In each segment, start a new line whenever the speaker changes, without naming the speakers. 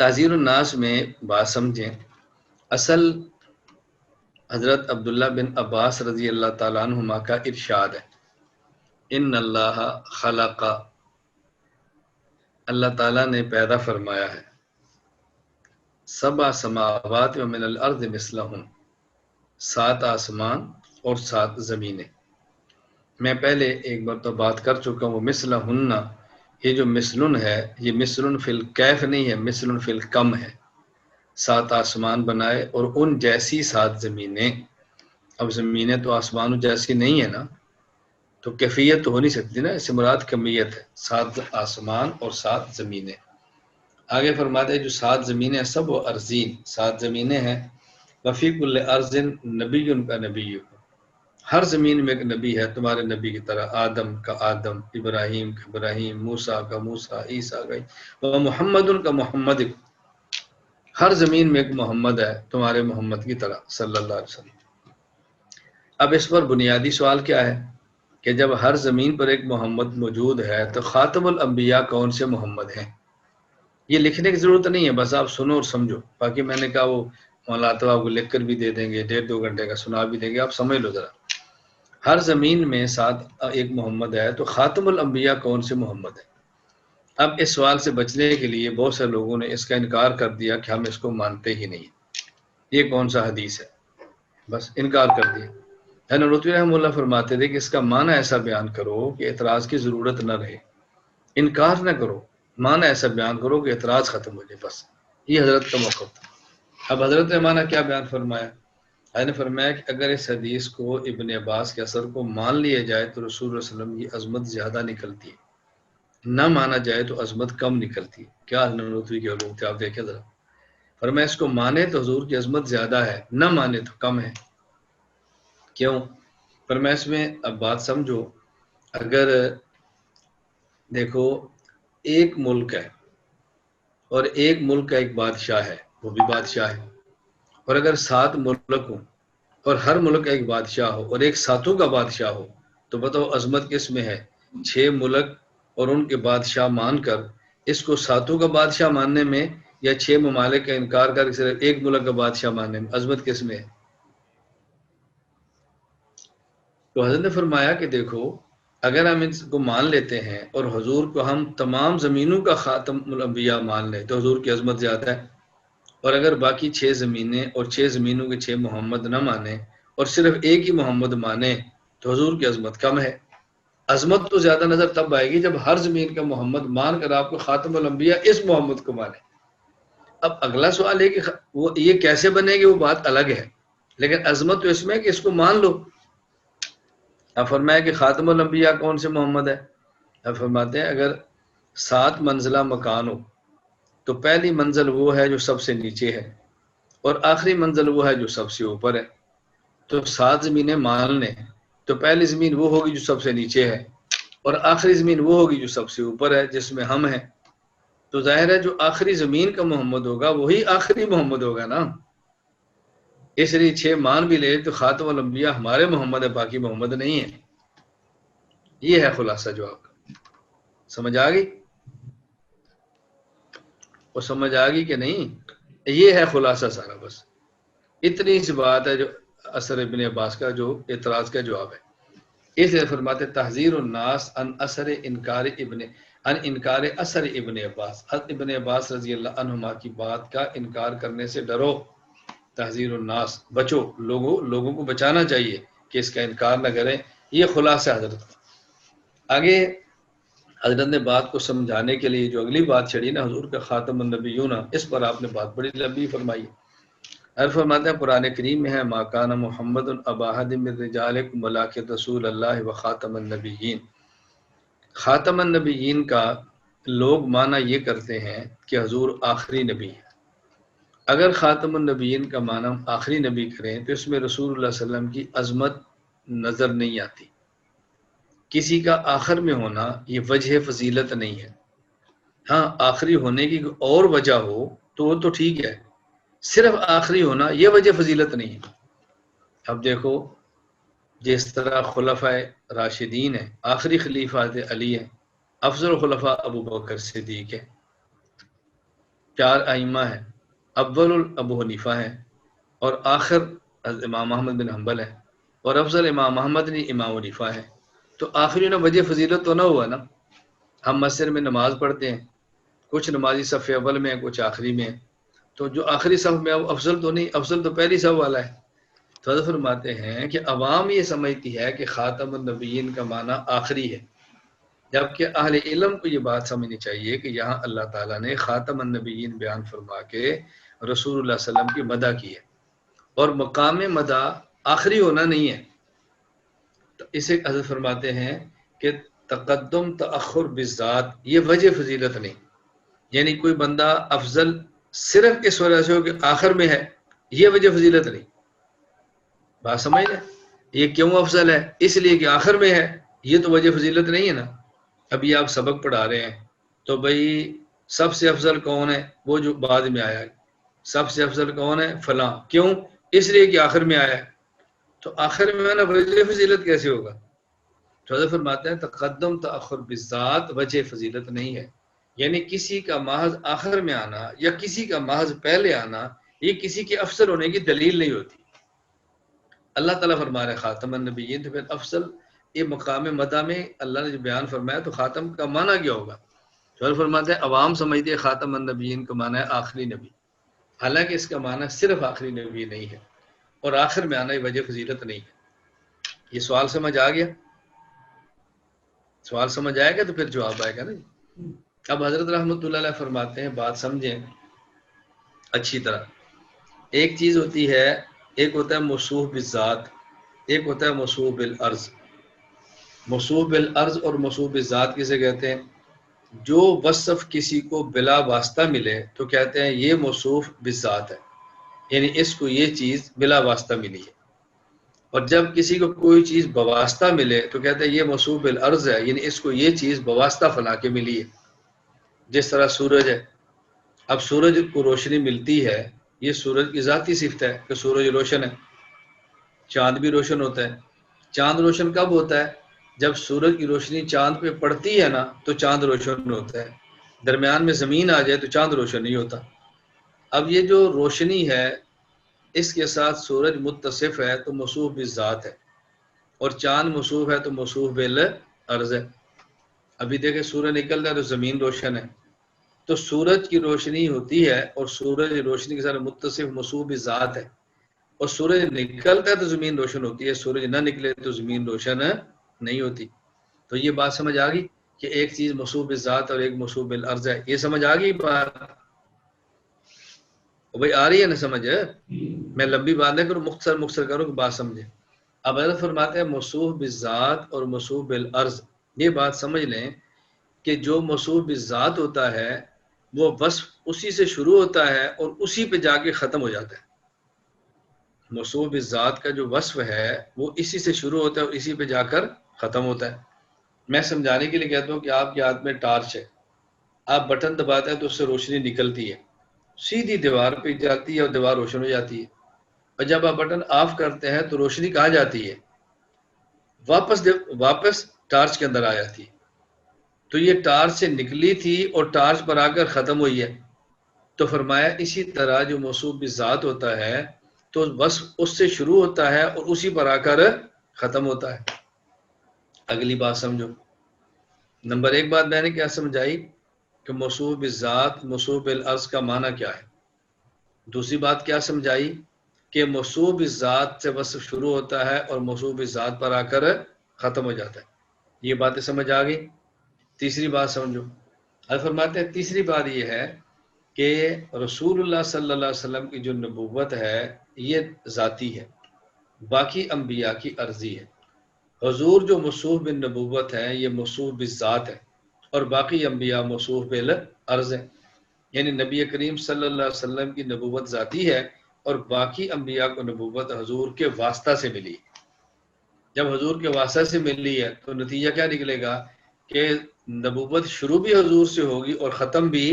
تعزیر الناس میں بات سمجھیں. اصل حضرت عبداللہ بن عباس رضی اللہ تعالیٰ عنہما کا ارشاد ہے، ان اللہ خلق، اللہ تعالیٰ نے پیدا فرمایا ہے، سبع سماوات و من الارض مثلہم، 7 آسمان اور 7 زمینیں. میں پہلے ایک بار تو بات کر چکا ہوں. مثلہن، یہ جو مثلن ہے یہ مثلن فی الکیف نہیں ہے، مثلن فی الکم ہے. 7 آسمان بنائے اور ان جیسی 7 زمینیں. اب زمینیں تو آسمانوں جیسی نہیں ہے نا، تو کیفیت تو ہو نہیں سکتی نا، اس سے مراد کمیت ہے. 7 آسمان اور 7 زمینیں. آگے فرماتے ہیں جو 7 زمینیں سب وہ ارضین، 7 زمینیں ہیں. وفی کل ارض نبی کا نبی، ہر زمین میں ایک نبی ہے تمہارے نبی کی طرح. آدم کا آدم، ابراہیم کا ابراہیم، موسیٰ کا موسیٰ، عیسیٰ کا و محمد کا محمد. ہر زمین میں ایک محمد ہے تمہارے محمد کی طرح صلی اللہ علیہ وسلم. اب اس پر بنیادی سوال کیا ہے کہ جب ہر زمین پر ایک محمد موجود ہے تو خاتم الانبیاء کون سے محمد ہیں؟ یہ لکھنے کی ضرورت نہیں ہے، بس آپ سنو اور سمجھو. باقی میں نے کہا وہ مولانا آپ کو لکھ کر بھی دے دیں گے، 1.5-2 گھنٹے کا سنا بھی دیں گے، آپ سمجھ لو ذرا. ہر زمین میں 7 ایک محمد ہے تو خاتم الانبیاء کون سے محمد ہے؟ اب اس سوال سے بچنے کے لیے بہت سے لوگوں نے اس کا انکار کر دیا کہ ہم اس کو مانتے ہی نہیں، یہ کون سا حدیث ہے، بس انکار کر دیا. نورتوی رحمہ اللہ فرماتے تھے کہ اس کا معنی ایسا بیان کرو کہ اعتراض کی ضرورت نہ رہے، انکار نہ کرو، معنی ایسا بیان کرو کہ اعتراض ختم ہو جائے. بس یہ حضرت کا موقف تھا. اب حضرت نے معنی کیا بیان فرمایا؟ حضرت نے فرمایا کہ اگر اس حدیث کو ابن عباس کے اثر کو مان لیا جائے تو رسول اللہ علیہ وسلم کی عظمت زیادہ نکلتی ہے، نہ مانا جائے تو عظمت کم نکلتی ہے. کیا نورتوی کے علوم تھے، آپ دیکھیں ذرا. فرمایا اس کو مانے تو حضور کی عظمت زیادہ ہے، نہ مانے تو کم ہے. کیوں؟ فرمایا اس میں اب بات سمجھو. اگر دیکھو ایک ملک ہے اور ایک ملک کا ایک بادشاہ ہے، وہ بھی بادشاہ ہے، اور اگر 7 ملک ہوں اور ہر ملک کا ایک بادشاہ ہو اور ایک 7 کا بادشاہ ہو، تو بتاؤ عظمت کس میں ہے؟ 6 ملک اور ان کے بادشاہ مان کر اس کو 7 کا بادشاہ ماننے میں، یا 6 ممالک کا انکار کر کے صرف ایک ملک کا بادشاہ ماننے میں، عظمت کس میں ہے؟ تو حضرت نے فرمایا کہ دیکھو اگر ہم ان کو مان لیتے ہیں اور حضور کو ہم تمام زمینوں کا خاتم الانبیاء مان لیں تو حضور کی عظمت زیادہ ہے. اور اگر باقی 6 زمینیں اور 6 زمینوں کے 6 محمد نہ مانیں اور صرف ایک ہی محمد مانیں تو حضور کی عظمت کم ہے. عظمت تو زیادہ نظر تب آئے گی جب ہر زمین کا محمد مان کر آپ کو خاتم الانبیاء اس محمد کو مانے. اب اگلا سوال ہے کہ وہ یہ کیسے بنے گی، وہ بات الگ ہے، لیکن عظمت تو اس میں کہ اس کو مان لو. اب فرمایا کہ خاتم الانبیاء کون سے محمد ہے؟ اب فرماتے ہیں اگر 7 منزلہ مکان ہو تو پہلی منزل وہ ہے جو سب سے نیچے ہے اور آخری منزل وہ ہے جو سب سے اوپر ہے. تو 7 زمینیں مان لیں تو پہلی زمین وہ ہوگی جو سب سے نیچے ہے اور آخری زمین وہ ہوگی جو سب سے اوپر ہے، جس میں ہم ہیں. تو ظاہر ہے جو آخری زمین کا محمد ہوگا وہی آخری محمد ہوگا نا. اس لیے 6 مان بھی لے تو خاتم الانبیاء ہمارے محمد ہے، باقی محمد نہیں ہے. یہ ہے خلاصہ جواب کا. سمجھ آ گئی؟ اور سمجھ آ گئی کہ نہیں؟ یہ ہے خلاصہ سارا. بس اتنی سی بات ہے جو اثر ابن عباس کا جو اعتراض کا جواب ہے. اس لیے فرماتے تحذیر الناس ان انکار اثر ابن عباس، ابن عباس رضی اللہ عنہما کی بات کا انکار کرنے سے ڈرو. تحذیر الناس، بچو، لوگوں کو بچانا چاہیے کہ اس کا انکار نہ کریں. یہ خلاصہ حضرت کا. آگے حضرت نے بات کو سمجھانے کے لیے جو اگلی بات چھڑی نا حضور کا خاتم النبیون، اس پر آپ نے بات بڑی لمبی فرمائی. فرماتے ہیں قرآن کریم میں ہے ما کان محمد ابا احد من رجالکم ولکن رسول اللہ و خاتم النبیین. خاتم النبیین کا لوگ معنی یہ کرتے ہیں کہ حضور آخری نبی ہے. اگر خاتم النبیین کا معنی آخری نبی کریں تو اس میں رسول اللہ صلی اللہ علیہ وسلم کی عظمت نظر نہیں آتی. کسی کا آخر میں ہونا یہ وجہ فضیلت نہیں ہے. ہاں آخری ہونے کی اور وجہ ہو تو وہ تو ٹھیک ہے، صرف آخری ہونا یہ وجہ فضیلت نہیں ہے. اب دیکھو جس طرح خلفاء راشدین ہیں، آخری خلیفہ علی ہے، افضل خلفاء ابو بکر صدیق ہے. 4 ائمہ ہیں، اول ابو حنیفہ ہیں اور آخر امام احمد بن حنبل ہے، اور افضل امام محمد نہیں امام حنیفہ ہے. تو آخری نا وجہ فضیلت تو نہ ہوا نا. ہم مسجد میں نماز پڑھتے ہیں، کچھ نمازی صف اول میں ہیں، کچھ آخری میں ہیں. تو جو آخری صف میں افضل تو نہیں، افضل تو پہلی صف والا ہے. تو حضرت فرماتے ہیں کہ عوام یہ سمجھتی ہے کہ خاتم النبیین کا معنی آخری ہے، جبکہ اہل علم کو یہ بات سمجھنی چاہیے کہ یہاں اللہ تعالیٰ نے خاتم النبیین بیان فرما کے رسول اللہ صلی اللہ علیہ وسلم کی مدح کی ہے، اور مقام مدح آخری ہونا نہیں ہے. تو اسے حضرت فرماتے ہیں کہ تقدم تأخر بالذات یہ وجہ فضیلت نہیں. یعنی کوئی بندہ افضل صرف اس وجہ سے ہو کہ آخر میں ہے، یہ وجہ فضیلت نہیں. بات سمجھ لیں، یہ کیوں افضل ہے؟ اس لیے کہ آخر میں ہے، یہ تو وجہ فضیلت نہیں ہے نا. ابھی آپ سبق پڑھا رہے ہیں تو بھائی سب سے افضل کون ہے؟ وہ جو بعد میں آیا ہے. سب سے افضل کون ہے؟ فلاں. کیوں؟ اس لیے کہ آخر میں آیا ہے. تو آخر میں نا وجہ فضیلت کیسے ہوگا؟ تو حضرت فرماتے ہیں تقدم تأخر بالذات وجہ فضیلت نہیں ہے. یعنی کسی کا محض آخر میں آنا یا کسی کا محض پہلے آنا یہ کسی کے افضل ہونے کی دلیل نہیں ہوتی. اللہ تعالیٰ فرما رہے خاتم النبیین، تو پھر افضل یہ مقام مدح میں اللہ نے جو بیان فرمایا تو خاتم کا معنی کیا ہوگا؟ تو فرماتے ہیں عوام سمجھتے ہیں خاتم النبیین کا معنی ہے آخری نبی، حالانکہ اس کا معنی صرف آخری نبی نہیں ہے، اور آخر میں آنا یہ وجہ فضیلت نہیں ہے. یہ سوال سمجھ آ گیا؟ سوال سمجھ آئے گا تو پھر جواب آئے گا نا. اب حضرت رحمۃ اللہ علیہ فرماتے ہیں، بات سمجھیں اچھی طرح. ایک چیز ہوتی ہے، ایک ہوتا ہے موصوف بالذات، ایک ہوتا ہے موصوف بالعرض. موصوف بالعرض اور موصوف بالذات کسے کہتے ہیں؟ جو وصف کسی کو بلا واسطہ ملے تو کہتے ہیں یہ موصوف بالذات ہے، یعنی اس کو یہ چیز بلا واسطہ ملی ہے. اور جب کسی کو کوئی چیز بواسطہ ملے تو کہتے ہیں یہ موصوف بالعرض ہے، یعنی اس کو یہ چیز بواسطہ فلاں کے ملی ہے. جس طرح سورج ہے، اب سورج کو روشنی ملتی ہے، یہ سورج کی ذاتی صفت ہے کہ سورج روشن ہے. چاند بھی روشن ہوتا ہے. چاند روشن کب ہوتا ہے؟ جب سورج کی روشنی چاند پہ پڑتی ہے نا تو چاند روشن ہوتا ہے. درمیان میں زمین آ جائے تو چاند روشن نہیں ہوتا. اب یہ جو روشنی ہے اس کے ساتھ سورج متصف ہے تو موصوف بالذات ہے، اور چاند موصوف ہے تو موصوف بالعرض ہے. ابھی دیکھیں سورج نکل رہا ہے تو زمین روشن ہے، تو سورج کی روشنی ہوتی ہے اور سورج روشنی کے ساتھ متصف موصوف بالذات ہے، اور سورج نکلتا ہے تو زمین روشن ہوتی ہے، سورج نہ نکلے تو زمین روشن نہیں ہوتی. تو یہ بات سمجھ آ گئی کہ ایک چیز موصوف بالذات اور ایک موصوف بالعرض ہے. یہ سمجھ آ گئی بات؟ بھائی آ رہی ہے نا سمجھ؟ میں لمبی بات نہیں کروں، مختصر کروں کہ بات سمجھیں. اب حضرت فرماتے ہیں موصوف بالذات اور موصوف بالعرض. یہ بات سمجھ لیں کہ جو موصوف بالذات ہوتا ہے وہ وصف اسی سے شروع ہوتا ہے اور اسی پہ جا کے ختم ہو جاتا ہے. موصوف بالذات کا جو وصف ہے وہ اسی سے شروع ہوتا ہے اور اسی پہ جا کر ختم ہوتا ہے. میں سمجھانے کے لیے کہتا ہوں کہ آپ کے ہاتھ میں ٹارچ ہے، آپ بٹن دباتے ہیں تو اس سے روشنی نکلتی ہے، سیدھی دیوار پہ جاتی ہے اور دیوار روشن ہو جاتی ہے. اور جب آپ بٹن آف کرتے ہیں تو روشنی کہاں جاتی ہے؟ واپس ٹارچ کے اندر آ جاتی ہے. تو یہ ٹارچ سے نکلی تھی اور ٹارچ پر آ کر ختم ہوئی ہے. تو فرمایا اسی طرح جو موصوف بالذات ہوتا ہے تو وصف اس سے شروع ہوتا ہے اور اسی پر آ کر ختم ہوتا ہے. اگلی بات سمجھو. نمبر 1 بات میں نے کیا سمجھائی کہ موصوف بالذات موصوف بالعرض کا معنی کیا ہے. دوسری بات کیا سمجھائی کہ موصوف بالذات سے وصف شروع ہوتا ہے اور موصوف بالذات پر آ کر ختم ہو جاتا ہے. یہ باتیں سمجھ آ گئی. تیسری بات سمجھو. حضرت فرماتے ہیں تیسری بات یہ ہے کہ رسول اللہ صلی اللہ علیہ وسلم کی جو نبوت ہے یہ ذاتی ہے، باقی انبیاء کی عرضی ہے. حضور جو موصوف بالنبوت ہے یہ موصوف بالذات ہے، اور باقی انبیاء موصوف بالعرض ہے. یعنی نبی کریم صلی اللہ علیہ وسلم کی نبوت ذاتی ہے اور باقی انبیاء کو نبوت حضور کے واسطہ سے ملی. جب حضور کے واسطہ سے ملی ہے تو نتیجہ کیا نکلے گا کہ نبوت شروع بھی حضور سے ہوگی اور ختم بھی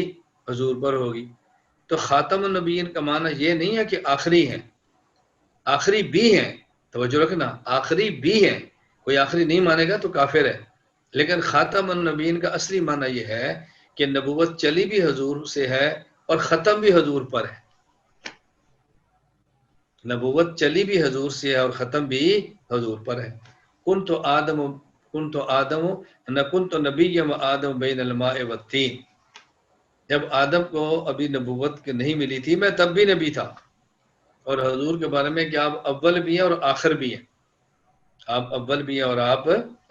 حضور پر ہوگی. تو خاتم النبیین کا معنی یہ نہیں ہے کہ آخری ہیں، آخری بھی ہیں. توجہ رکھنا، آخری بھی ہیں. کوئی آخری نہیں مانے گا تو کافر ہے. لیکن خاتم النبیین کا اصلی معنی یہ ہے کہ نبوت چلی بھی حضور سے ہے اور ختم بھی حضور پر ہے. نبوت چلی بھی حضور سے ہے اور ختم بھی حضور پر ہے. کنت آدم نہ کنت نبی و آدم بین الماء والطین. جب آدم کو ابھی نبوت نہیں ملی تھی میں تب بھی نبی تھا. اور حضور کے بارے میں کہ آپ اول بھی ہیں اور آخر بھی ہیں. آپ اول بھی ہیں اور آپ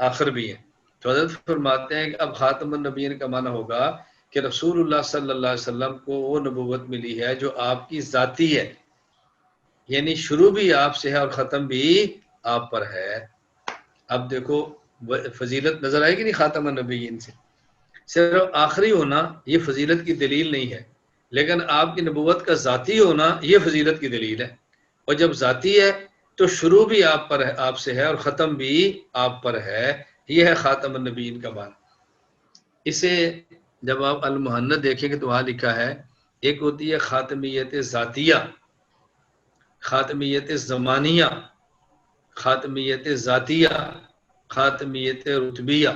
آخر بھی ہیں. تو حضرت فرماتے ہیں کہ اب خاتم النبیین کا معنی ہوگا کہ رسول اللہ صلی اللہ علیہ وسلم کو وہ نبوت ملی ہے جو آپ کی ذاتی ہے، یعنی شروع بھی آپ سے ہے اور ختم بھی آپ پر ہے. اب دیکھو فضیلت نظر آئے گی نہیں خاتم النبیین سے. صرف آخری ہونا یہ فضیلت کی دلیل نہیں ہے، لیکن آپ کی نبوت کا ذاتی ہونا یہ فضیلت کی دلیل ہے. اور جب ذاتی ہے تو شروع بھی آپ پر ہے، آپ سے ہے، اور ختم بھی آپ پر ہے. یہ ہے خاتم النبیین کا معنی. اسے جب آپ المحند دیکھیں گے تو وہاں لکھا ہے ایک ہوتی ہے خاتمیت ذاتیہ، خاتمیت زمانیہ، خاتمیت ذاتیہ، خاتمیت رتبیہ.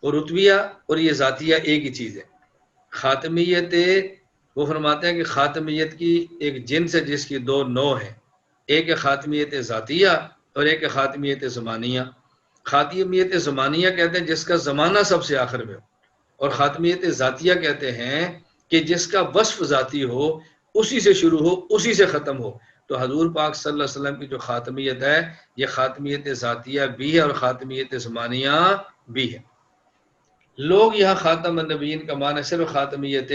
اور رتبیہ اور یہ ذاتیہ ایک ہی چیز ہے. خاتمیت وہ فرماتے ہیں کہ خاتمیت کی ایک جنس ہے جس کی دو نوع ہیں، ایک ہے خاتمیت ذاتیہ اور ایک ہے خاتمیت زمانیہ. خاتمیت زمانیہ کہتے ہیں جس کا زمانہ سب سے آخر میں ہو، اور خاتمیت ذاتیہ کہتے ہیں کہ جس کا وصف ذاتی ہو، اسی سے شروع ہو اسی سے ختم ہو. تو حضور پاک صلی اللہ علیہ وسلم کی جو خاتمیت ہے یہ خاتمیت ذاتیہ بھی ہے اور خاتمیت زمانیہ بھی ہے. لوگ یہاں خاتم النبیین کا معنی صرف خاتمیت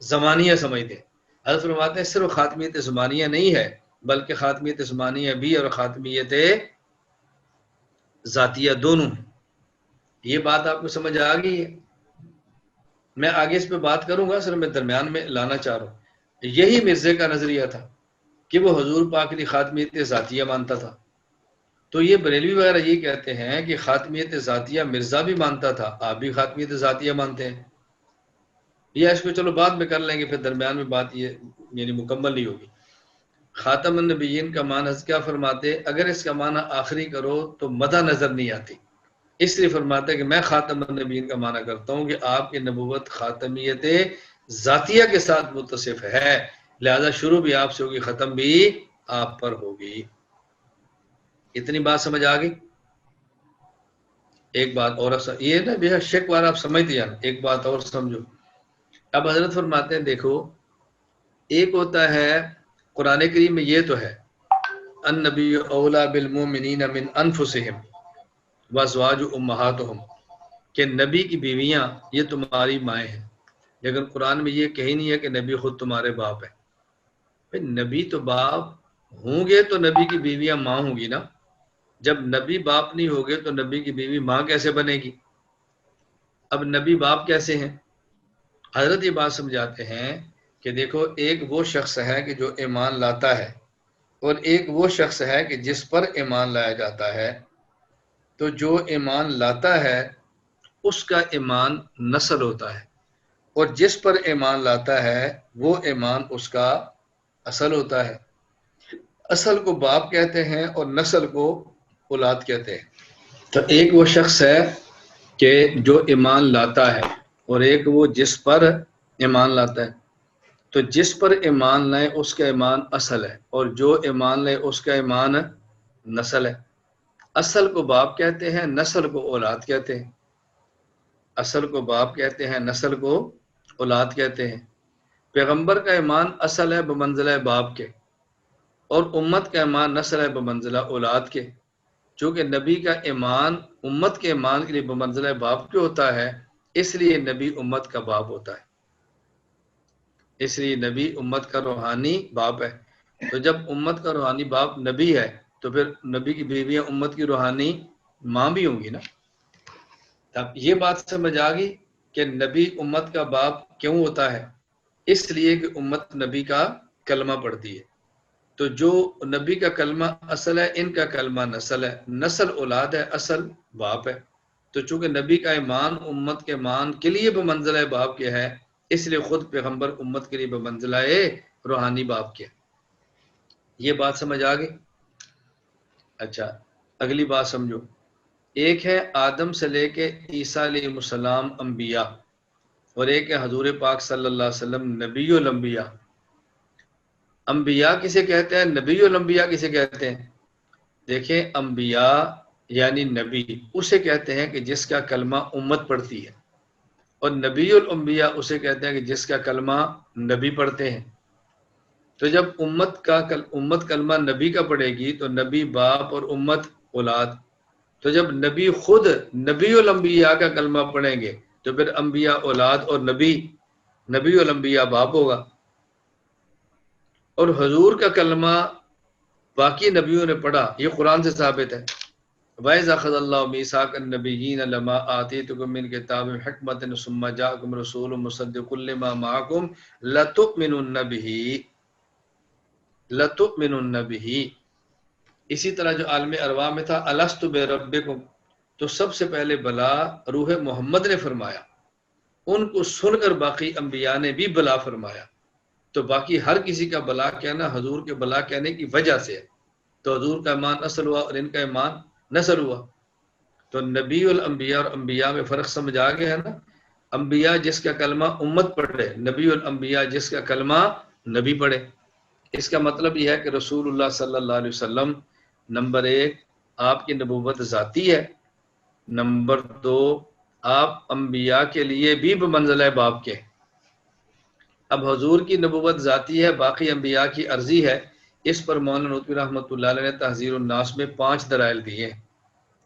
زمانیہ سمجھتے ہیں. حضرت فرماتے ہیں صرف خاتمیت زمانیہ نہیں ہے بلکہ خاتمیت زمانیہ بھی اور خاتمیت ذاتیہ دونوں ہیں. یہ بات آپ کو سمجھ آ گئی ہے؟ میں آگے اس پہ بات کروں گا، صرف میں درمیان میں لانا چاہ رہا ہوں. یہی مرزے کا نظریہ تھا کہ وہ حضور پاک کی خاتمیت ذاتیہ مانتا تھا. تو یہ بریلوی وغیرہ یہ کہتے ہیں کہ خاتمیت ذاتیہ مرزا بھی مانتا تھا، آپ بھی خاتمیت ذاتیہ مانتے ہیں. یہ اس کو چلو بعد میں کر لیں گے، پھر درمیان میں بات یہ یعنی مکمل نہیں ہوگی. خاتم النبیین کا معنی کیا فرماتے؟ اگر اس کا معنی آخری کرو تو مدح نظر نہیں آتی، اس لیے فرماتے ہیں کہ میں خاتم النبیین کا معنی کرتا ہوں کہ آپ کی نبوت خاتمیت ذاتیہ کے ساتھ متصف ہے، لہذا شروع بھی آپ سے ہوگی، ختم بھی آپ پر ہوگی. اتنی بات سمجھ آ گئی؟ ایک بات اور یہ نا بے شک بار آپ سمجھتے جانا، ایک بات اور سمجھو. اب حضرت فرماتے ہیں دیکھو، ایک ہوتا ہے قرآن کریم میں یہ تو ہے النبی اولا بالمؤمنین من انفسہم وازواج امہاتہم، کہ نبی کی بیویاں یہ تمہاری مائیں ہیں. لیکن قرآن میں یہ کہیں نہیں ہے کہ نبی خود تمہارے باپ ہے. نبی تو باپ ہوں گے تو نبی کی بیویاں ماں ہوں گی نا. جب نبی باپ نہیں ہوگے تو نبی کی بیوی ماں کیسے بنے گی؟ اب نبی باپ کیسے ہیں؟ حضرت یہ بات سمجھاتے ہیں کہ دیکھو، ایک وہ شخص ہے کہ جو ایمان لاتا ہے اور ایک وہ شخص ہے کہ جس پر ایمان لایا جاتا ہے. تو جو ایمان لاتا ہے اس کا ایمان نسل ہوتا ہے، اور جس پر ایمان لاتا ہے وہ ایمان اس کا اصل ہوتا ہے. اصل کو باپ کہتے ہیں اور نسل کو اولاد کہتے ہیں. تو ایک وہ شخص ہے کہ جو ایمان لاتا ہے اور ایک وہ جس پر ایمان لاتا ہے. تو جس پر ایمان لائے اس کا ایمان اصل ہے، اور جو ایمان لائے اس کا ایمان نسل ہے. اصل کو باپ کہتے ہیں، نسل کو اولاد کہتے ہیں. اصل کو باپ کہتے ہیں، نسل کو اولاد کہتے ہیں. پیغمبر کا ایمان اصل ہے بمنزلہ باپ کے، اور امت کا ایمان نسل ہے بمنزلہ اولاد کے. چونکہ نبی کا ایمان امت کے ایمان کے لیے بمنزلہ باپ کے ہوتا ہے، اس لیے نبی امت کا باپ ہوتا ہے. اس لیے نبی امت کا روحانی باپ ہے. تو جب امت کا روحانی باپ نبی ہے تو پھر نبی کی بیویاں امت کی روحانی ماں بھی ہوں گی نا. اب یہ بات سمجھ آ گئی کہ نبی امت کا باپ کیوں ہوتا ہے؟ اس لیے کہ امت نبی کا کلمہ پڑھتی ہے. تو جو نبی کا کلمہ اصل ہے، ان کا کلمہ نسل ہے. نسل اولاد ہے، اصل باپ ہے. تو چونکہ نبی کا ایمان امت کے ایمان کے لیے بمنزلہ باپ کے ہے، اس لیے خود پیغمبر امت کے لیے بمنزلہ روحانی باپ کے. یہ بات سمجھ آ گئی؟ اچھا، اگلی بات سمجھو. ایک ہے آدم سے لے کے عیسیٰ علیہ السلام انبیاء، اور ایک ہے حضور پاک صلی اللہ علیہ وسلم نبی الانبیاء۔ انبیاء کسے کہتے ہیں، نبی الانبیاء کسے کہتے ہیں؟ دیکھیں، انبیاء یعنی نبی اسے کہتے ہیں کہ جس کا کلمہ امت پڑھتی ہے، اور نبی الانبیاء اسے کہتے ہیں کہ جس کا کلمہ نبی پڑھتے ہیں۔ تو جب امت کلمہ نبی کا پڑھے گی تو نبی باپ اور امت اولاد، تو جب نبی خود نبی الانبیاء کا کلمہ پڑھیں گے تو پھر انبیاء اولاد اور نبی الانبیاء باپ ہوگا۔ اور حضور کا کلمہ باقی نبیوں نے پڑھا، یہ قرآن سے ثابت ہے۔ وَإِذْ أَخَذَ اللَّهُ مِيثَاقَ النَّبِيِّينَ لَمَا آتَيْتُكُم مِّن كِتَابٍ وَحِكْمَةٍ ثُمَّ جَاءَكُمْ رَسُولٌ مُصَدِّقٌ لِّمَا مَعَكُمْ لَتُؤْمِنُنَّ بِهِ۔ اسی طرح جو عالم ارواح میں تھا الست بربکم، تو سب سے پہلے بلا روح محمد نے فرمایا، ان کو سن کر باقی انبیاء نے بھی بلا فرمایا۔ تو باقی ہر کسی کا بلا کہنا حضور کے بلا کہنے کی وجہ سے ہے۔ تو حضور کا ایمان اصل ہوا اور ان کا ایمان نسل ہوا۔ تو نبی الانبیاء اور انبیاء میں فرق سمجھ آ گیا ہے نا؟ انبیاء جس کا کلمہ امت پڑھے، نبی الانبیاء جس کا کلمہ نبی پڑھے۔ اس کا مطلب یہ ہے کہ رسول اللہ صلی اللہ علیہ وسلم نمبر 1 آپ کی نبوت ذاتی ہے، نمبر 2 آپ انبیاء کے لیے بھی بمنزلہ باپ کے۔ اب حضور کی نبوت ذاتی ہے، باقی انبیاء کی عرضی ہے۔ اس پر مولانا نطوی رحمۃ اللہ علیہ نے تحذیر الناس میں 5 دلائل دیے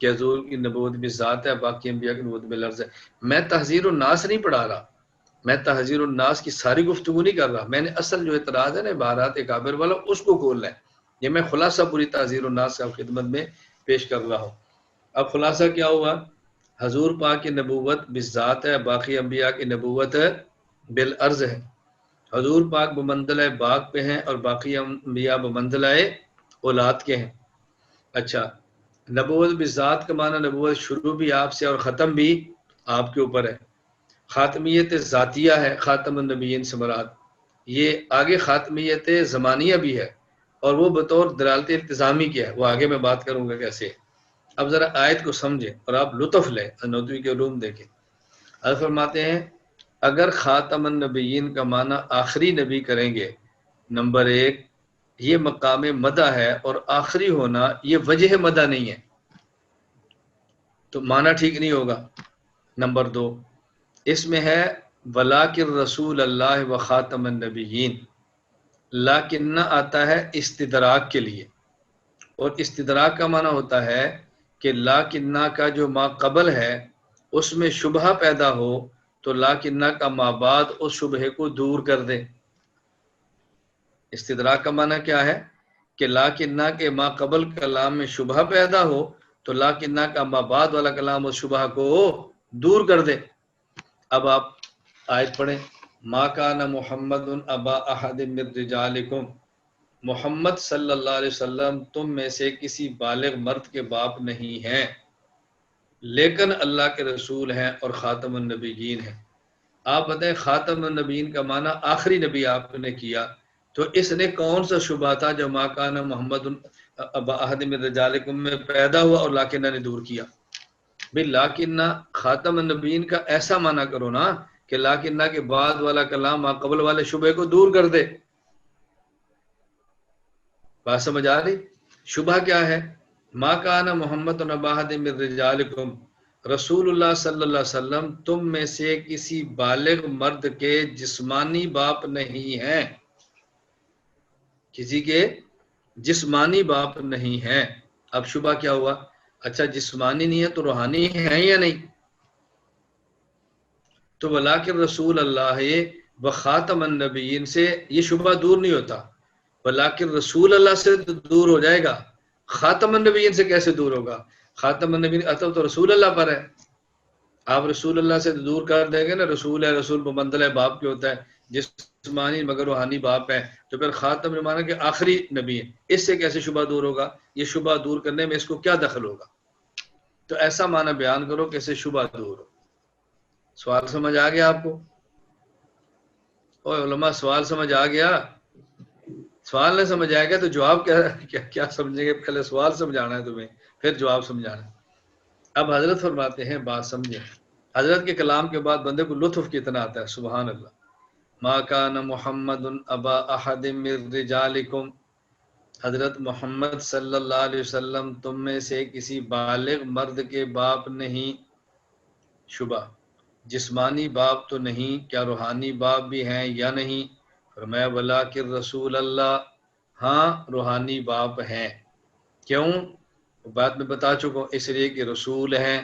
کہ حضور کی نبوت بھی ذات ہے، باقی انبیاء کی نبوت بھی لفظ ہے۔ میں تحذیر الناس نہیں پڑھا رہا، میں تحذیر الناس کی ساری گفتگو نہیں کر رہا، میں نے اصل جو اعتراض ہے نا بہارات اکابر والا اس کو کھولنا ہے۔ یہ میں خلاصہ پوری تحذیر الناس کا خدمت میں پیش کر رہا ہوں۔ اب خلاصہ کیا ہوا؟ حضور پاک کی نبوت بالذات ہے، باقی انبیاء کی نبوت بالعرض ہے۔ حضور پاک بمنزلہ باپ پہ ہیں اور باقی انبیاء بمنزلہ اولاد کے ہیں۔ اچھا، نبوت بالذات کا معنی نبوت شروع بھی آپ سے اور ختم بھی آپ کے اوپر ہے۔ خاتمیت ذاتیہ ہے، خاتم النبیین سے مراد، یہ آگے خاتمیت زمانیہ بھی ہے، اور وہ بطور دلالت التزامی کیا ہے، وہ آگے میں بات کروں گا کیسے۔ اب ذرا آیت کو سمجھیں اور آپ لطف لیں، نوتوی کے علوم دیکھیں۔ حضرت فرماتے ہیں اگر خاتم النبیین کا معنی آخری نبی کریں گے، نمبر 1 یہ مقام مدح ہے، اور آخری ہونا یہ وجہ مدح نہیں ہے، تو معنی ٹھیک نہیں ہوگا۔ نمبر 2 اس میں ہے ولاکن رسول اللہ و خاتم النبیین، لیکن نہ آتا ہے استدراک کے لیے، اور استدراک کا معنی ہوتا ہے کہ لیکن کا جو ما قبل ہے اس میں شبہ پیدا ہو تو لیکن کا ما بعد اس شبہ کو دور کر دے۔ استدراک کا معنی کیا ہے کہ لیکن کے ما قبل کلام میں شبہ پیدا ہو تو لیکن کا ما بعد والا کلام اس شبہ کو دور کر دے۔ اب آپ آیت پڑھیں، ما کان محمد ابا احد من رجالکم، محمد صلی اللہ علیہ وسلم تم میں سے کسی بالغ مرد کے باپ نہیں ہیں، لیکن اللہ کے رسول ہیں اور خاتم النبیین ہیں۔ آپ بتائیں خاتم النبیین کا معنی آخری نبی آپ نے کیا، تو اس نے کون سا شبہ تھا جو ما کان محمد ابا احد من رجالکم میں پیدا ہوا اور لاکنہ نے دور کیا؟ بھئی لاکنہ خاتم النبیین کا ایسا معنی کرو نا کہ لاکنہ کے بعد والا کلام ما قبل والے شبہ کو دور کر دے۔ بات سمجھ آ رہی؟ شبہ کیا ہے؟ ما کان محمد ابا احد من رجالکم، رسول اللہ صلی اللہ علیہ وسلم تم میں سے کسی بالغ مرد کے جسمانی باپ نہیں ہیں، کسی کے جسمانی باپ نہیں ہیں۔ اب شبہ کیا ہوا؟ اچھا جسمانی نہیں ہے تو روحانی ہیں یا نہیں؟ تو ولیکن رسول اللہ و خاتم النبیین سے یہ شبہ دور نہیں ہوتا، ولیکن رسول اللہ سے تو دور ہو جائے گا، خاتم النبیین سے کیسے دور ہوگا؟ خاتم النبیین عطف تو رسول اللہ پر ہے، آپ رسول اللہ سے دور کر دیں گے نا، رسول ہے، رسول بمنزلہ باپ کے ہوتا ہے، جسمانی مگر روحانی باپ ہے، تو پھر خاتم نے مانا کہ آخری نبی ہے، اس سے کیسے شبہ دور ہوگا؟ یہ شبہ دور کرنے میں اس کو کیا دخل ہوگا؟ تو ایسا معنی بیان کرو کہ اسے شبہ دور ہو۔ سوال سمجھ آ گیا آپ کو؟ اوہ علماء سوال سمجھ آ گیا؟ سوال نہ سمجھ آئے گا تو جواب کیا سمجھیں گے؟ پہلے سوال سمجھانا ہے تمہیں، پھر جواب سمجھانا ہے۔ اب حضرت فرماتے ہیں بات سمجھیں، حضرت کے کلام کے بعد بندے کو لطف کتنا آتا ہے، سبحان اللہ. ما کان محمد ابا احد من رجالکم، حضرت محمد صلی اللہ علیہ وسلم تم میں سے کسی بالغ مرد کے باپ نہیں. شبہ، جسمانی باپ تو نہیں، کیا روحانی باپ بھی ہیں یا نہیں؟ فرمایا ولکن رسول اللہ، ہاں روحانی باپ ہیں. کیوں؟ بات میں بتا چکا ہوں، اس لیے کہ رسول ہیں.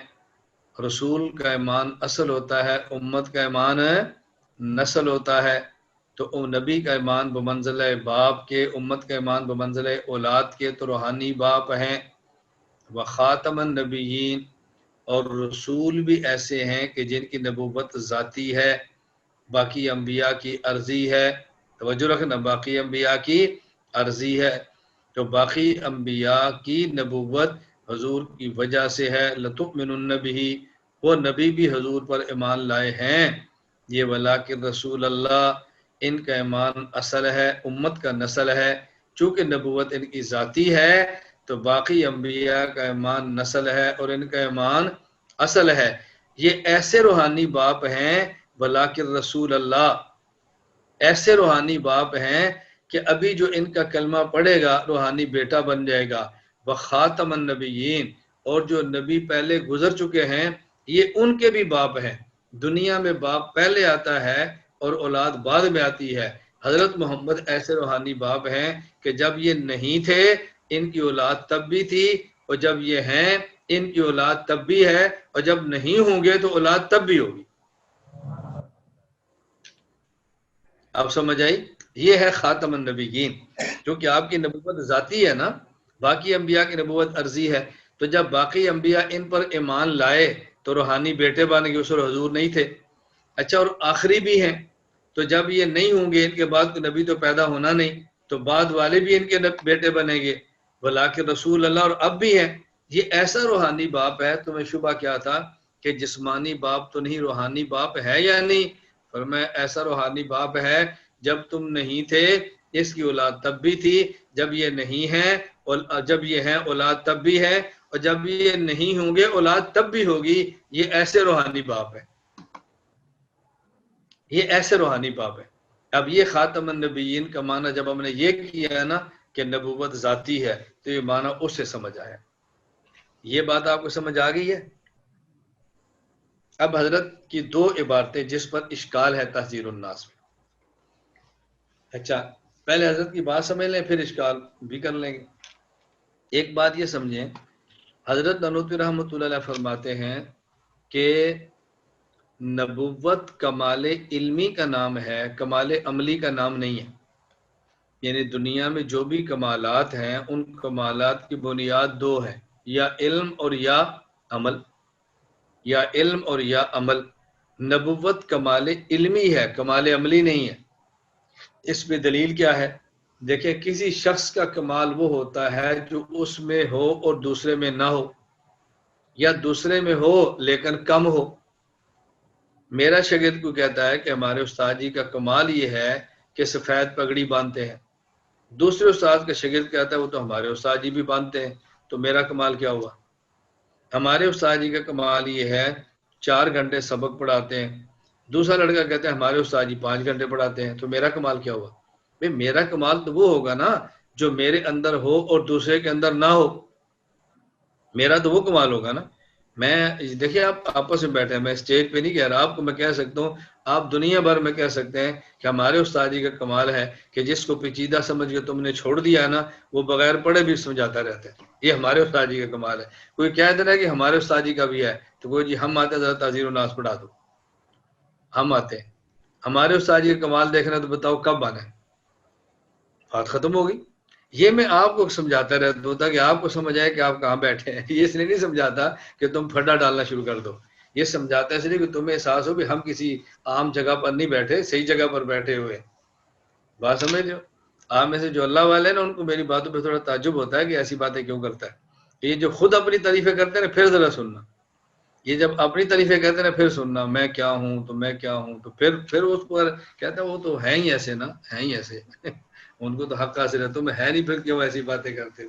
رسول کا ایمان اصل ہوتا ہے، امت کا ایمان نسل ہوتا ہے. تو نبی کا ایمان بمنزلہ باپ کے، امت کا ایمان بمنزلہ اولاد کے، تو روحانی باپ ہیں. وخاتم النبیین، اور رسول بھی ایسے ہیں کہ جن کی نبوت ذاتی ہے، باقی انبیاء کی عرضی ہے. توجہ رکھنا، باقی انبیاء کی عرضی ہے. تو باقی انبیاء کی نبوت حضور کی وجہ سے ہے. لتؤمنن بہ، وہ نبی بھی حضور پر ایمان لائے ہیں. یہ ولکن رسول اللہ، ان کا ایمان اصل ہے، امت کا نسل ہے. چونکہ نبوت ان کی ذاتی ہے تو باقی انبیاء کا ایمان نسل ہے اور ان کا ایمان اصل ہے. یہ ایسے روحانی باپ ہیں، ولکن رسول اللہ، ایسے روحانی باپ ہیں کہ ابھی جو ان کا کلمہ پڑھے گا روحانی بیٹا بن جائے گا. وخاتم النبیین، اور جو نبی پہلے گزر چکے ہیں یہ ان کے بھی باپ ہیں. دنیا میں باپ پہلے آتا ہے اور اولاد بعد میں آتی ہے. حضرت محمد ایسے روحانی باپ ہیں کہ جب یہ نہیں تھے ان کی اولاد تب بھی تھی، اور جب یہ ہیں ان کی اولاد تب بھی ہے، اور جب نہیں ہوں گے تو اولاد تب بھی ہوگی. آپ سمجھ آئی؟ یہ ہے خاتم النبیین، کیونکہ آپ کی نبوت ذاتی ہے نا، باقی انبیاء کی نبوت عرضی ہے. تو جب باقی انبیاء ان پر ایمان لائے تو روحانی بیٹے بن گئے، اس اور حضور نہیں تھے. اچھا، اور آخری بھی ہیں، تو جب یہ نہیں ہوں گے ان کے بعد کوئی نبی تو پیدا ہونا نہیں، تو بعد والے بھی ان کے بیٹے بنیں گے. ولکن رسول اللہ، اور اب بھی ہیں. یہ ایسا روحانی باپ ہے. تمہیں شبہ کیا تھا کہ جسمانی باپ تو نہیں، روحانی باپ ہے یا نہیں؟ فرمایا ایسا روحانی باپ ہے، جب تم نہیں تھے اس کی اولاد تب بھی تھی، جب یہ نہیں ہے، جب یہ ہیں اولاد تب بھی ہے، اور جب یہ نہیں ہوں گے اولاد تب بھی ہوگی. یہ ایسے روحانی باپ ہے، یہ ایسے روحانی باپ ہے. اب یہ خاتم النبیین کا معنی جب ہم نے یہ کیا ہے نا کہ نبوت ذاتی ہے، تو یہ معنی اس سے سمجھ آیا. یہ بات آپ کو سمجھ آ گئی ہے؟ اب حضرت کی دو عبارتیں جس پر اشکال ہے تحذیر الناس میں. اچھا، پہلے حضرت کی بات سمجھ لیں پھر اشکال بھی کر لیں گے. ایک بات یہ سمجھیں، حضرت نانوتوی رحمۃ اللہ علیہ فرماتے ہیں کہ نبوت کمال علمی کا نام ہے، کمال عملی کا نام نہیں ہے. یعنی دنیا میں جو بھی کمالات ہیں ان کمالات کی بنیاد دو ہیں، یا علم اور یا عمل، یا علم اور یا عمل. نبوت کمال علمی ہے، کمال عملی نہیں ہے. اس میں دلیل کیا ہے؟ دیکھیں، کسی شخص کا کمال وہ ہوتا ہے جو اس میں ہو اور دوسرے میں نہ ہو، یا دوسرے میں ہو لیکن کم ہو. میرا شاگرد کو کہتا ہے کہ ہمارے استاد جی کا کمال یہ ہے کہ سفید پگڑی باندھتے ہیں. دوسرے استاد کا شاگرد کہتا ہے وہ تو ہمارے استاد جی بھی باندھتے ہیں، تو میرا کمال کیا ہوا؟ ہمارے استاد جی کا کمال یہ ہے 4 گھنٹے سبق پڑھاتے ہیں. دوسرا لڑکا کہتا ہے ہمارے استاد جی 5 گھنٹے پڑھاتے ہیں، تو میرا کمال کیا ہوا؟ بھئی میرا کمال تو وہ ہوگا نا جو میرے اندر ہو اور دوسرے کے اندر نہ ہو. میرا تو وہ کمال ہوگا نا. میں دیکھیں آپ آپس میں بیٹھے ہیں، میں اسٹیج پہ نہیں کہہ رہا، آپ کو میں کہہ سکتا ہوں، آپ دنیا بھر میں کہہ سکتے ہیں کہ ہمارے استاد جی کا کمال ہے کہ جس کو پیچیدہ سمجھ کے تم نے چھوڑ دیا نا وہ بغیر پڑھے بھی سمجھاتا رہتا ہے. یہ ہمارے استاد جی کا کمال ہے. کوئی کہہ دے رہا ہے کہ ہمارے استاد جی کا بھی ہے، تو کوئی جی ہم آتے ذرا تحذیر الناس پڑھا دو. ہم آتے ہیں، ہمارے استاد جی کا کمال دیکھنا تو بتاؤ کب آنا ہے؟ بات ختم ہو گئی. یہ میں آپ کو سمجھاتا رہتا ہوتا کہ آپ کو سمجھ آئے کہ آپ کہاں بیٹھے ہیں. یہ اس لیے نہیں سمجھاتا کہ تم پھڈا ڈالنا شروع کر دو، یہ سمجھاتا ہے اس لیے کہ تمہیں احساس ہو کہ ہم کسی عام جگہ پر نہیں بیٹھے، صحیح جگہ پر بیٹھے ہوئے. بات سمجھ لو. آپ میں سے جو اللہ والے ہیں نا ان کو میری باتوں پہ تھوڑا تعجب ہوتا ہے کہ ایسی باتیں کیوں کرتا ہے. یہ جو خود اپنی تعریفیں کرتے ہیں نا پھر ذرا سننا، یہ جب اپنی تعریفیں کہتے ہیں نا پھر سننا، میں کیا ہوں تو میں کیا ہوں، تو پھر اس پر کہتا ہے وہ تو ہیں ہی ایسے نا، ہیں ہی ایسے ان کو تو حق حاصل ہے، تمہیں ہے نہیں، پھر کیوں ایسی باتیں کرتے ہو.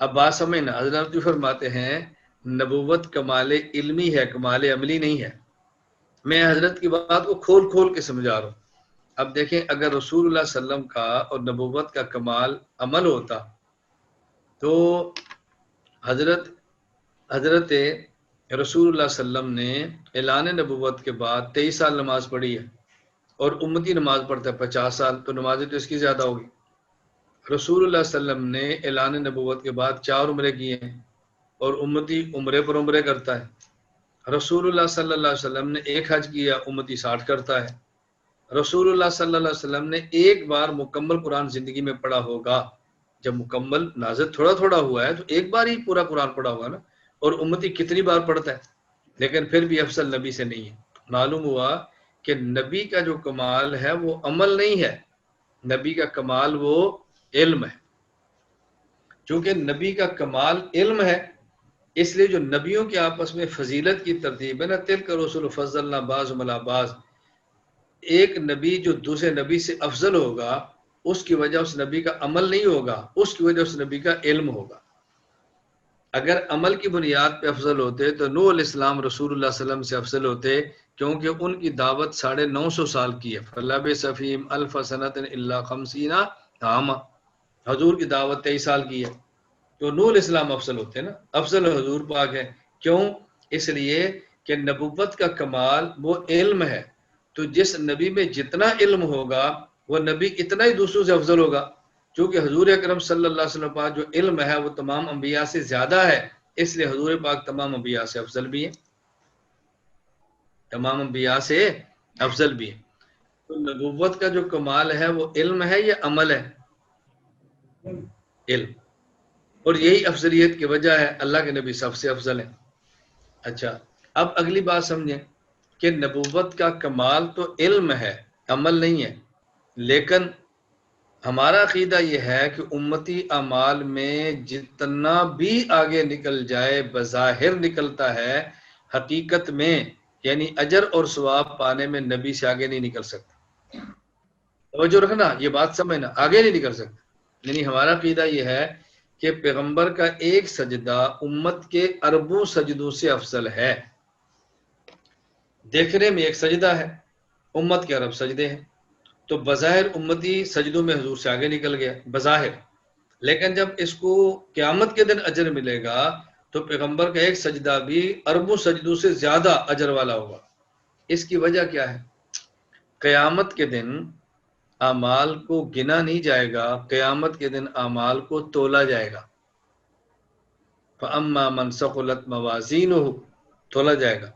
اب بات سمجھنا، حضرت جو فرماتے ہیں نبوت کمال علمی ہے، کمال عملی نہیں ہے۔ میں حضرت کی بات کو کھول کھول کے سمجھا رہا ہوں۔ اب دیکھیں، اگر رسول اللہ صلی اللہ علیہ وسلم کا اور نبوت کا کمال عمل ہوتا تو حضرت رسول اللہ صلی اللہ علیہ وسلم نے اعلان نبوت کے بعد 23 سال نماز پڑھی ہے، اور امتی نماز پڑھتا ہے 50 سال، تو نمازیں تو اس کی زیادہ ہوگی۔ رسول اللہ صلی اللہ علیہ وسلم نے اعلان نبوت کے بعد 4 عمرے کیے ہیں، اور امتی عمرے پر عمرے کرتا ہے۔ رسول اللہ صلی اللہ علیہ وسلم نے 1 حج کیا، امتی 60 کرتا ہے۔ رسول اللہ صلی اللہ علیہ وسلم نے ایک بار مکمل قرآن زندگی میں پڑھا ہوگا، جب مکمل نازل تھوڑا تھوڑا ہوا ہے تو ایک بار ہی پورا قرآن پڑھا ہوگا نا، اور امتی کتنی بار پڑھتا ہے، لیکن پھر بھی افضل نبی سے نہیں ہے۔ معلوم ہوا کہ نبی کا جو کمال ہے وہ عمل نہیں ہے، نبی کا کمال وہ علم ہے۔ چونکہ نبی کا کمال علم ہے، اس لیے جو نبیوں کے آپس میں فضیلت کی ترتیب ہے نا، تلک رسول فضلنا بعضهم علی بعض، ایک نبی جو دوسرے نبی سے افضل ہوگا، اس کی وجہ اس نبی کا عمل نہیں ہوگا، اس کی وجہ اس نبی کا علم ہوگا۔ اگر عمل کی بنیاد پہ افضل ہوتے تو نوح علیہ السلام رسول اللہ صلی اللہ علیہ وسلم سے افضل ہوتے، کیونکہ ان کی دعوت 950 سال کی ہے۔ فَلَبِثَ فِيهِمْ أَلْفَ سَنَةٍ إِلَّا 50 عَامًا، حضور کی دعوت 23 سال کی ہے، تو نوح علیہ السلام افضل ہوتے ہیں نا، افضل حضور پاک ہے۔ کیوں؟ اس لیے کہ نبوت کا کمال وہ علم ہے، تو جس نبی میں جتنا علم ہوگا وہ نبی اتنا ہی دوسروں سے افضل ہوگا۔ چونکہ حضور اکرم صلی اللہ علیہ وسلم پاک جو علم ہے وہ تمام انبیاء سے زیادہ ہے، اس لیے حضور پاک تمام انبیاء سے افضل بھی ہیں، تمام انبیاء سے افضل بھی ہیں۔ تو نبوت کا جو کمال ہے وہ علم ہے یا عمل ہے؟ علم، اور یہی افضلیت کی وجہ ہے اللہ کے نبی سب سے افضل ہیں۔ اچھا، اب اگلی بات سمجھیں کہ نبوت کا کمال تو علم ہے، عمل نہیں ہے، لیکن ہمارا عقیدہ یہ ہے کہ امتی اعمال میں جتنا بھی آگے نکل جائے بظاہر نکلتا ہے، حقیقت میں یعنی اجر اور ثواب پانے میں نبی سے آگے نہیں نکل سکتا۔ توجہ رکھنا، یہ بات سمجھنا، آگے نہیں نکل سکتا۔ یعنی ہمارا عقیدہ یہ ہے کہ پیغمبر کا ایک سجدہ امت کے اربوں سجدوں سے افضل ہے۔ دیکھنے میں ایک سجدہ ہے، امت کے ارب سجدے ہیں، تو بظاہر امتی سجدوں میں حضور سے آگے نکل گیا بظاہر، لیکن جب اس کو قیامت کے دن اجر ملے گا تو پیغمبر کا ایک سجدہ بھی اربوں سجدوں سے زیادہ اجر والا ہوگا۔ اس کی وجہ کیا ہے؟ قیامت کے دن اعمال کو گنا نہیں جائے گا، قیامت کے دن اعمال کو تولا جائے گا۔ فَأَمَّا مَنْ ثَقُلَتْ مَوَازِينُهُ، تولا جائے گا۔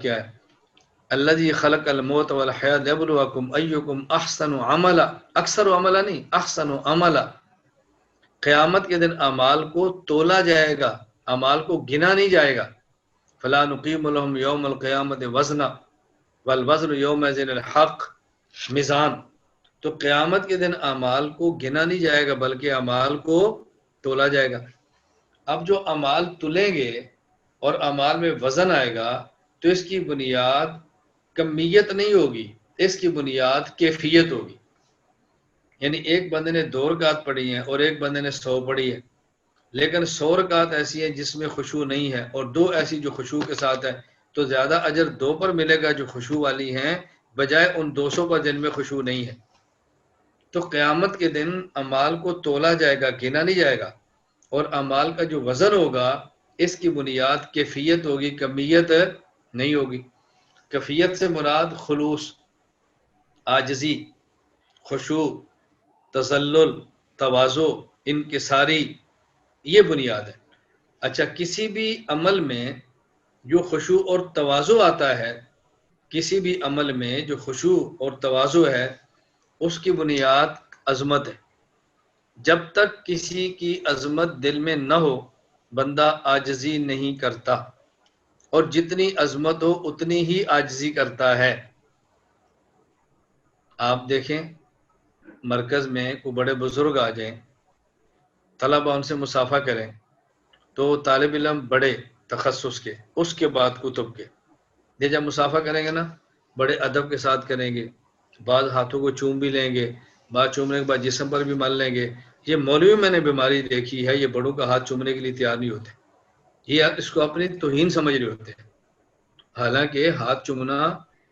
کیا ہے؟ الذی خلق الموت والحیات لیبلوکم ایکم احسن عملا، اکثر عملا نہیں، احسن عملا۔ قیامت کے دن اعمال کو تولا جائے گا، اعمال کو گنا نہیں جائے گا۔ فلا نقیم لهم یوم القیامت وزنا والوزن یومئذ الحق، میزان۔ تو قیامت کے دن اعمال کو گنا نہیں جائے گا بلکہ اعمال کو تولا جائے گا۔ اب جو اعمال تلیں گے اور اعمال میں وزن آئے گا تو اس کی بنیاد کمیت نہیں ہوگی، اس کی بنیاد کیفیت ہوگی۔ یعنی ایک بندے نے 2 رکعت پڑھی ہیں اور ایک بندے نے 100 پڑھی ہے، لیکن 100 رکعت ایسی ہیں جس میں خشوع نہیں ہے اور 2 ایسی جو خشوع کے ساتھ ہے، تو زیادہ اجر 2 پر ملے گا جو خشوع والی ہیں بجائے ان 200 پر جن میں خشوع نہیں ہے۔ تو قیامت کے دن اعمال کو تولا جائے گا، گنا نہیں جائے گا، اور اعمال کا جو وزن ہوگا اس کی بنیاد کیفیت ہوگی، کمیت نہیں ہوگی۔ کیفیت سے مراد خلوص، عاجزی، خشوع، تذلل، تواضع، انکساری، یہ بنیاد ہے۔ اچھا، کسی بھی عمل میں جو خشوع اور تواضع آتا ہے، کسی بھی عمل میں جو خشوع اور تواضع ہے اس کی بنیاد عظمت ہے۔ جب تک کسی کی عظمت دل میں نہ ہو بندہ عاجزی نہیں کرتا، اور جتنی عظمت ہو اتنی ہی عاجزی کرتا ہے۔ آپ دیکھیں مرکز میں کوئی بڑے بزرگ آ جائیں، طلبہ ان سے مصافحہ کریں تو طالب علم بڑے تخصص کے، اس کے بعد کتب کے، یہ جب مصافحہ کریں گے نا بڑے ادب کے ساتھ کریں گے، بعض ہاتھوں کو چوم بھی لیں گے، بعض چومنے کے بعد جسم پر بھی مل لیں گے، یہ مولوی میں نے بیماری دیکھی ہے، یہ بڑوں کا ہاتھ چومنے کے لیے تیار نہیں ہوتے، یہ اس کو اپنی توہین سمجھ رہے ہوتے ہیں، حالانکہ ہاتھ چومنا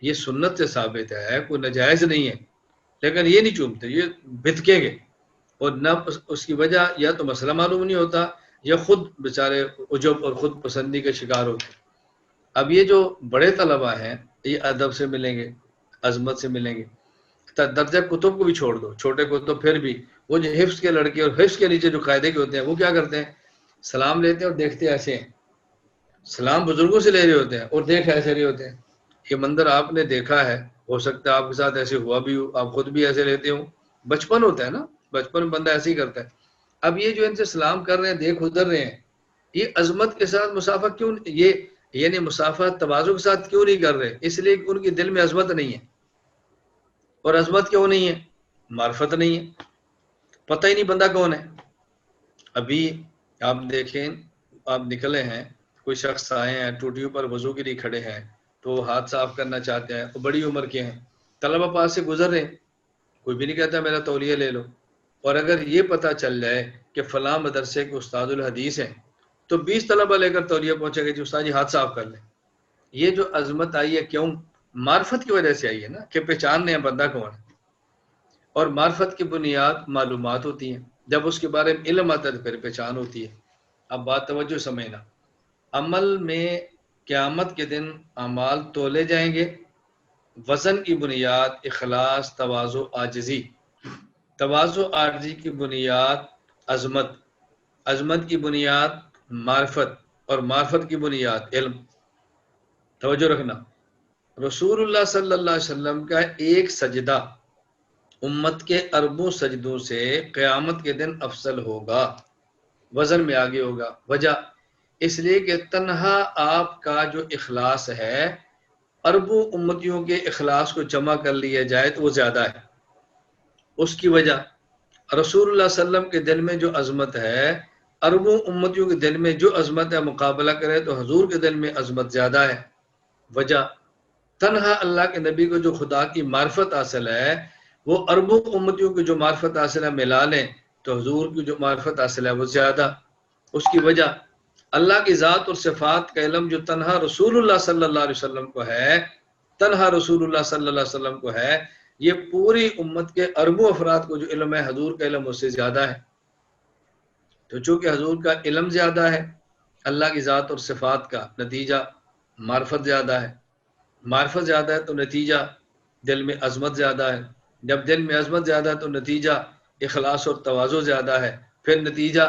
یہ سنت سے ثابت ہے، کوئی ناجائز نہیں ہے، لیکن یہ نہیں چومتے، یہ بھتکیں گے، اور نہ اس کی وجہ یا تو مسئلہ معلوم نہیں ہوتا یا خود بیچارے عجب اور خود پسندی کے شکار ہوتے ہیں۔ اب یہ جو بڑے طلبہ ہیں یہ ادب سے ملیں گے، عظمت سے ملیں گے، درجہ کتب کو بھی چھوڑ دو، چھوٹے کتب پھر بھی وہ جو حفظ کے لڑکے اور حفظ کے نیچے جو قاعدے کے ہوتے ہیں وہ کیا کرتے ہیں، سلام لیتے ہیں اور دیکھتے ایسے ہیں، سلام بزرگوں سے لے رہے ہوتے ہیں اور دیکھ ایسے رہے ہوتے ہیں۔ یہ منظر آپ نے دیکھا ہے، ہو سکتا ہے آپ کے ساتھ ایسے ہوا بھی ہو، آپ خود بھی ایسے لیتے ہوں، بچپن ہوتا ہے نا، بچپن میں بندہ ایسے ہی کرتا ہے۔ اب یہ جو ان سے سلام کر رہے ہیں، دیکھ ادھر رہے ہیں، یہ عظمت کے ساتھ مسافہ کیوں، یہ یعنی مسافہ تواضع کے ساتھ کیوں نہیں کر رہے؟ اس لیے کہ ان کے دل میں عظمت نہیں ہے، اور عظمت کیوں نہیں ہے؟ معرفت نہیں ہے، پتہ ہی نہیں بندہ کون ہے۔ ابھی آپ دیکھیں، آپ نکلے ہیں، کوئی شخص آئے ہیں ٹوٹیوں پر وضو کے لیے کھڑے ہیں تو وہ ہاتھ صاف کرنا چاہتے ہیں، وہ بڑی عمر کے ہیں، طلبہ پاس سے گزر رہے ہیں، کوئی بھی نہیں کہتا میرا تولیہ لے لو، اور اگر یہ پتہ چل جائے کہ فلاں مدرسے کے استاد الحدیث ہیں تو 20 طلبہ لے کر تولیہ پہنچے گا جی استاد جی ہاتھ صاف کر لیں۔ یہ جو عظمت آئی ہے کیوں؟ معرفت کی وجہ سے آئی ہے نا، کہ پہچاننے ہیں بندہ کون ہے، اور معرفت کی بنیاد معلومات ہوتی ہیں، جب اس کے بارے میں علم آتا ہے تو پھر پہچان ہوتی ہے۔ اب بات توجہ سمجھنا، عمل میں قیامت کے دن اعمال تولے جائیں گے، وزن کی بنیاد اخلاص، تواضع، عاجزی، تواضع عاجزی کی بنیاد عظمت، عظمت کی بنیاد معرفت، اور معرفت کی بنیاد علم۔ توجہ رکھنا، رسول اللہ صلی اللہ علیہ وسلم کا ایک سجدہ امت کے اربوں سجدوں سے قیامت کے دن افضل ہوگا، وزن میں آگے ہوگا۔ وجہ اس لیے کہ تنہا آپ کا جو اخلاص ہے اربوں امتیوں کے اخلاص کو جمع کر لیا جائے تو وہ زیادہ ہے۔ اس کی وجہ رسول اللہ صلی اللہ علیہ وسلم کے دل میں جو عظمت ہے، اربوں امتیوں کے دل میں جو عظمت ہے مقابلہ کرے تو حضور کے دل میں عظمت زیادہ ہے۔ وجہ تنہا اللہ کے نبی کو جو خدا کی معرفت حاصل ہے وہ اربوں امتیوں کی جو معرفت حاصل ہے ملا لیں تو حضور کی جو معرفت حاصل ہے وہ زیادہ۔ اس کی وجہ اللہ کی ذات اور صفات کا علم جو تنہا رسول اللہ صلی اللہ علیہ وسلم کو ہے، تنہا رسول اللہ صلی اللہ علیہ وسلم کو ہے، یہ پوری امت کے اربوں افراد کو جو علم ہے حضور کا علم اس سے زیادہ ہے۔ تو چونکہ حضور کا علم زیادہ ہے اللہ کی ذات اور صفات کا، نتیجہ معرفت زیادہ ہے، معرفت زیادہ ہے تو نتیجہ دل میں عظمت زیادہ ہے، جب دل میں عظمت زیادہ ہے تو نتیجہ اخلاص اور تواضع زیادہ ہے، پھر نتیجہ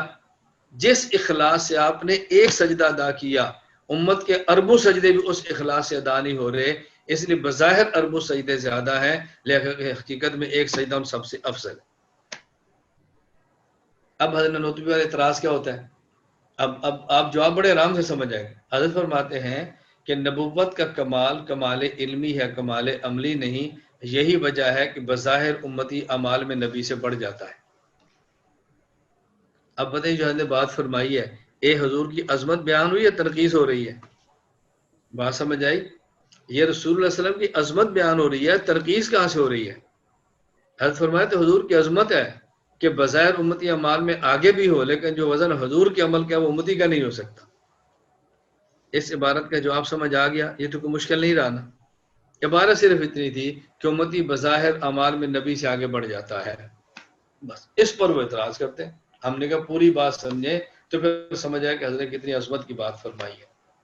جس اخلاص سے آپ نے ایک سجدہ ادا کیا امت کے اربوں سجدے بھی اس اخلاص سے ادا نہیں ہو رہے، اس لیے بظاہر اربوں سجدے زیادہ ہیں لیکن حقیقت میں ایک سجدہ ان سب سے افضل ہے۔ اب حضرت نوتبی والے اعتراض کیا ہوتا ہے؟ اب آپ جواب بڑے آرام سے سمجھ آئے گا۔ حضرت فرماتے ہیں کہ نبوت کا کمال کمال علمی ہے، کمال عملی نہیں، یہی وجہ ہے کہ بظاہر امتی اعمال میں نبی سے بڑھ جاتا ہے۔ اب بتائیے جو حضرت نے بات فرمائی ہے، اے حضور کی عظمت بیان ہوئی ہے تنقیص ہو رہی ہے؟ بات سمجھ آئی؟ یہ رسول اللہ صلی اللہ علیہ وسلم کی عظمت بیان ہو رہی ہے، تنقیص کہاں سے ہو رہی ہے؟ حضرت فرمایا تو حضور کی عظمت ہے کہ بظاہر امتی اعمال میں آگے بھی ہو لیکن جو وزن حضور کے عمل کا وہ امتی کا نہیں ہو سکتا۔ اس عبارت کا جواب سمجھ آ گیا؟ یہ تو کوئی مشکل نہیں رہا نا، عبارت صرف اتنی تھی کہ امتی بظاہر اعمال میں نبی سے آگے بڑھ جاتا ہے، بس اس پر وہ اعتراض کرتے ہیں۔ ہم نے کہا پوری بات سمجھے تو پھر سمجھ آیا کہ حضرت کتنی عظمت کی بات فرمائی ہے۔